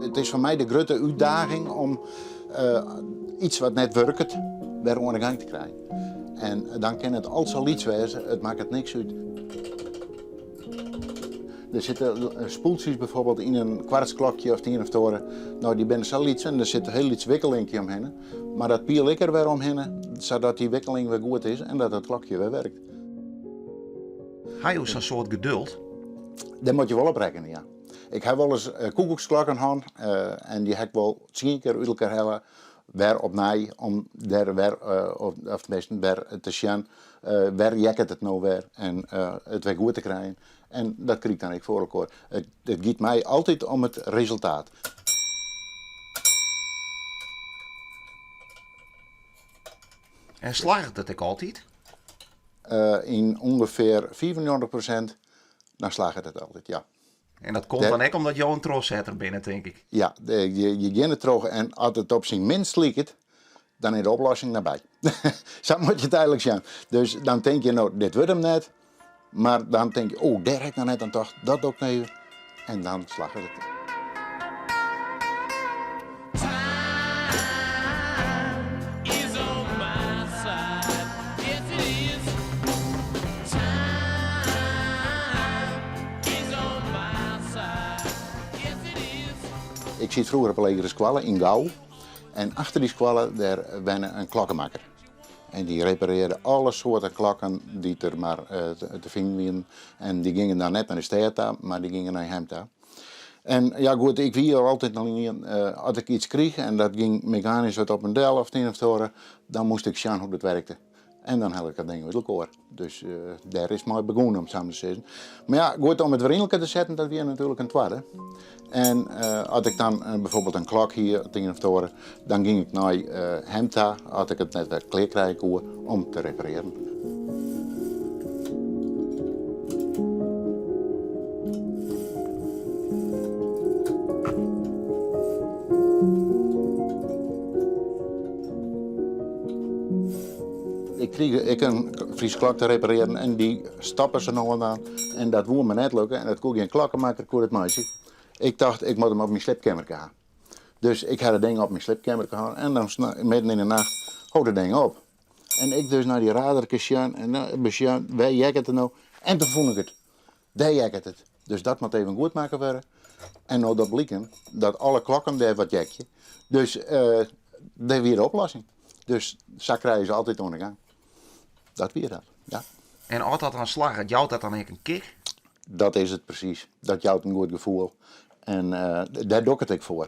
Het is voor mij de grote uitdaging om iets wat net werkt, weer onder de gang te krijgen. En dan kan het al zo iets wezen, het maakt het niks uit. Er zitten spoeltjes bijvoorbeeld in een kwartsklokje of 10 of toren. Nou, die ben zo iets en er zit heel iets wikkelingje omheen. Maar dat piel ik er weer omheen, zodat die wikkeling weer goed is en dat het klokje weer werkt. Ga je zo'n soort geduld? Daar moet je wel op rekenen, ja. Ik heb wel eens koekoeksklokken gehad en die heb ik wel 10 keer uit elkaar halen. Weer opnieuw om daar weer, of tenminste weer te zien, waar jacket het nou weer en het weer goed te krijgen. En dat krijg ik dan ook voor elkaar. Het gaat mij altijd om het resultaat. En slaagt het ook altijd? In ongeveer 95% dan slaagt het altijd, ja. En dat komt dan ook omdat je een trossetter binnen, denk ik. Ja, je gaat het terug en als het op zijn minst lijkt, dan is de oplossing nabij. Zo moet je het eigenlijk zien. Dus dan denk je, nou, dit wordt hem net. Maar dan denk je, oh, daar heb ik nou net aan toch, dat ook niet. En dan slaagt het. Ik zit vroeger op een legere squallen in Gouw. En achter die squallen daar ben een klokkenmaker. En die repareerde alle soorten klokken die er maar te vinden waren. En die gingen dan net naar de stad, maar die gingen naar hem toe. En ja goed, ik wie er altijd nog niet. Als ik iets kreeg en dat ging mechanisch wat op een del of 10 of toren, dan moest ik zien hoe dat werkte. En dan had ik dat ding uit elkaar. Dus daar is mooi begonnen om samen te zeggen. Maar ja, goed, om het weer in elkaar te zetten, dat weer natuurlijk een tweede. En als ik dan bijvoorbeeld een klok hier, 10 of toren, dan ging ik naar hem toe, als ik het net weer klaar krijg om te repareren. Ik een Friese klok te repareren en die stappen ze nog aan. En dat woe me net lukken en dat kon geen klokkenmaker, kon het meisje. Ik dacht, ik moet hem op mijn slipkamer gaan. Dus ik had het ding op mijn slipkamer gehad en dan midden in de nacht houd het ding op. En ik dus naar die radertjes gaan en besjaan, wij jacken het nou. En toen vond ik het, daar jacket het. Dus dat moet even goed maken worden. En nou dat blikken, dat alle klokken daar wat jakje. Dus daar weer de oplossing. Dus zo krijgen ze altijd ondergang. Dat weer dat, ja. En als dat dan slaagt, jouwt dat dan ook een kick? Dat is het precies. Dat jouwt een goed gevoel. En daar doe ik het ook voor.